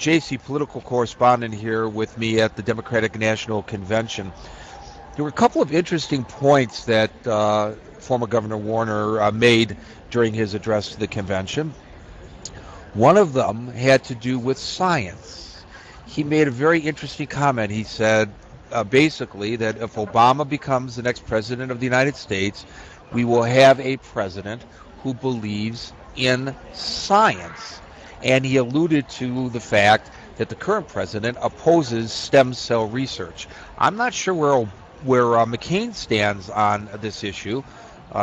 Jasie, political correspondent here with me at the Democratic National Convention. There were a couple of interesting points that former Governor Warner made during his address to the convention. One of them had to do with science. He made a very interesting comment. He said basically that if Obama becomes the next president of the United States, we will have a president who believes in science. And he alluded to the fact that the current president opposes stem cell research. I'm not sure where McCain stands on this issue,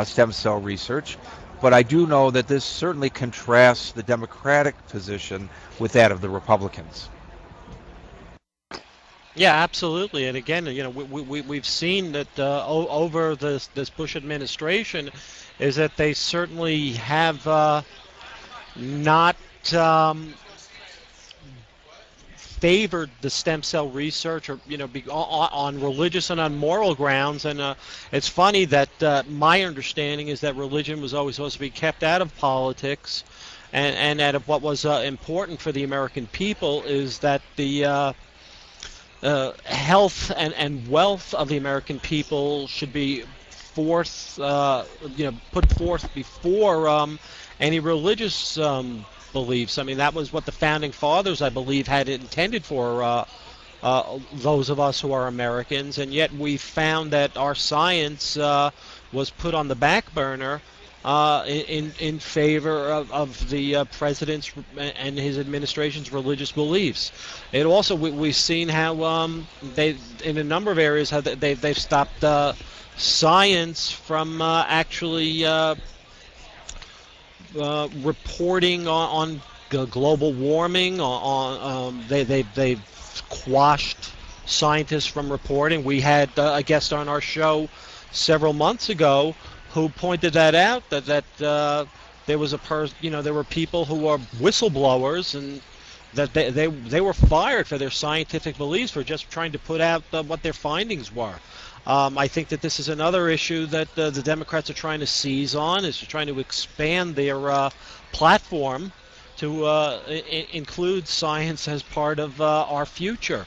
stem cell research, but I do know that this certainly contrasts the Democratic position with that of the Republicans. Yeah, absolutely. And again, we've seen that over this Bush administration is that they certainly have not favored the stem cell research, or on religious and on moral grounds. And it's funny that my understanding is that religion was always supposed to be kept out of politics, and that what was important for the American people is that the health and wealth of the American people should be put forth before any religious beliefs. I mean, that was what the founding fathers, I believe, had intended for those of us who are Americans, and yet we found that our science was put on the back burner in favor of the president's and his administration's religious beliefs. It also, we've seen how they, in a number of areas, how they've stopped science from actually reporting on global warming. They've quashed scientists from reporting. We had a guest on our show several months ago who pointed that out, that there was there were people who are whistleblowers, and that they were fired for their scientific beliefs, for just trying to put out what their findings were. I think that this is another issue that the Democrats are trying to seize on, is trying to expand their platform to include science as part of our future.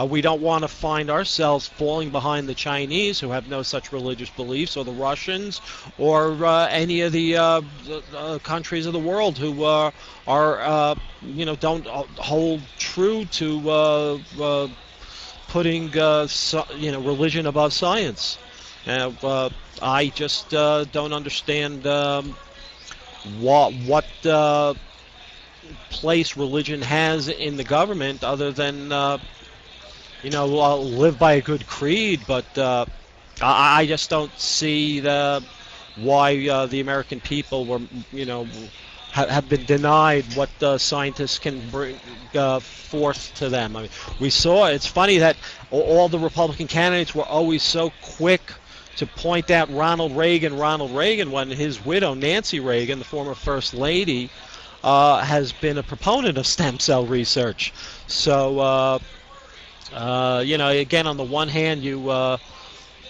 We don't want to find ourselves falling behind the Chinese, who have no such religious beliefs, or the Russians, or any of the countries of the world who don't hold true to putting religion above science. I just don't understand what place religion has in the government, other than live by a good creed. But I just don't see why the American people were have been denied what scientists can bring forth to them. I mean, we saw, it's funny that all the Republican candidates were always so quick to point out Ronald Reagan, when his widow, Nancy Reagan, the former First Lady, has been a proponent of stem cell research. So, again, on the one hand, you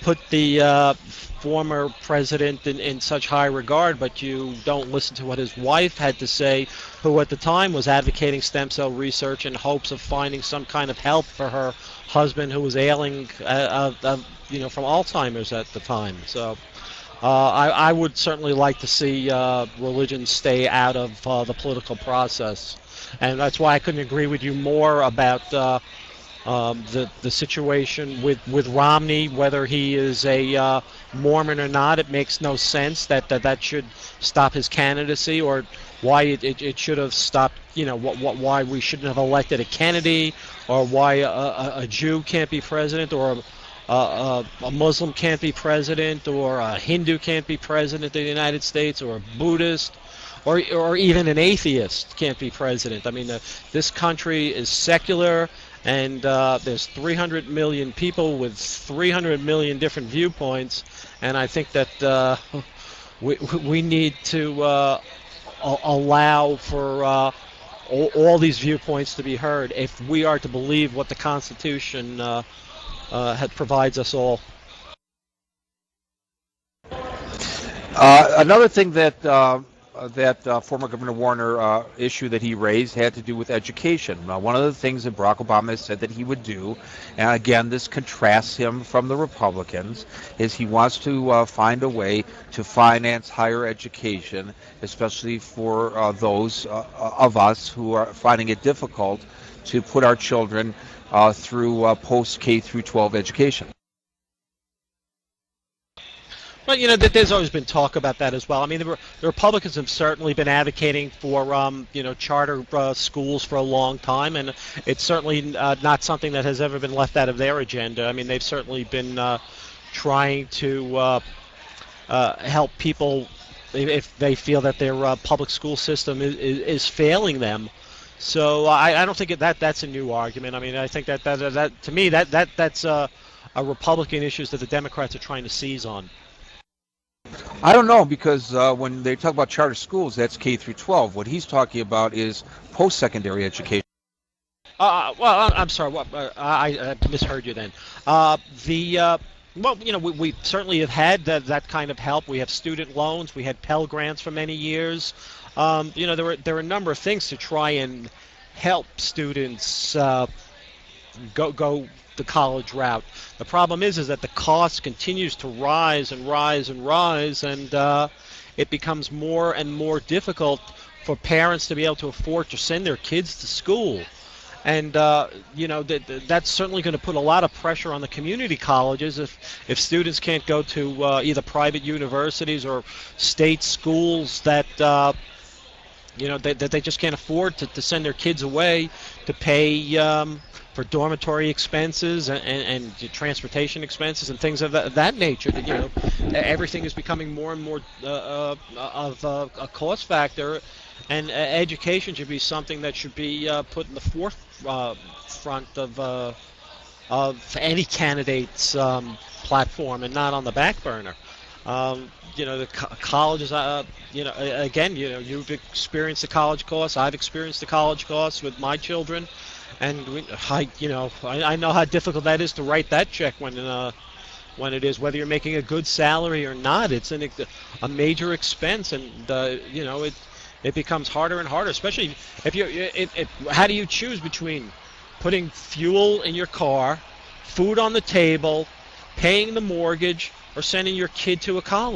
put the former president in such high regard, but you don't listen to what his wife had to say, who at the time was advocating stem cell research in hopes of finding some kind of help for her husband, who was ailing from Alzheimer's at the time. So I would certainly like to see religion stay out of the political process, and that's why I couldn't agree with you more about the situation with Romney, whether he is a Mormon or not. It makes no sense that should stop his candidacy, or why it should have stopped. Why we shouldn't have elected a Kennedy, or why a Jew can't be president, or a Muslim can't be president, or a Hindu can't be president of the United States, or a Buddhist, or even an atheist can't be president. I mean, this country is secular, and there's 300 million people with 300 million different viewpoints, and I think that we need to allow for all these viewpoints to be heard if we are to believe what the Constitution provides us all. Another thing that that former Governor Warner issue that he raised had to do with education. One of the things that Barack Obama said that he would do, and again, this contrasts him from the Republicans, is he wants to find a way to finance higher education, especially for those of us who are finding it difficult to put our children through post-K through 12 education. Well, there's always been talk about that as well. I mean, the Republicans have certainly been advocating for, charter schools for a long time, and it's certainly not something that has ever been left out of their agenda. I mean, they've certainly been trying to help people if they feel that their public school system is failing them. So I don't think that's a new argument. I mean, I think that to me that's a Republican issue that the Democrats are trying to seize on. I don't know, because when they talk about charter schools, that's K through 12. What he's talking about is post-secondary education. Well, I'm sorry. I misheard you then. We certainly have had that kind of help. We have student loans. We had Pell Grants for many years. There were a number of things to try and help students go the college route. The problem is that the cost continues to rise and rise and rise, and it becomes more and more difficult for parents to be able to afford to send their kids to school. And that's certainly going to put a lot of pressure on the community colleges if students can't go to either private universities or state schools that that they just can't afford to send their kids away to pay for dormitory expenses and transportation expenses and things of that nature. That everything is becoming more and more of a cost factor, and education should be something that should be put in the forefront of any candidate's platform and not on the back burner. The colleges, again, you've experienced the college costs. I've experienced the college costs with my children, and I know how difficult that is to write that check when it is, whether you're making a good salary or not. It's a major expense, and it becomes harder and harder, especially if how do you choose between putting fuel in your car, food on the table, paying the mortgage, or sending your kid to a college?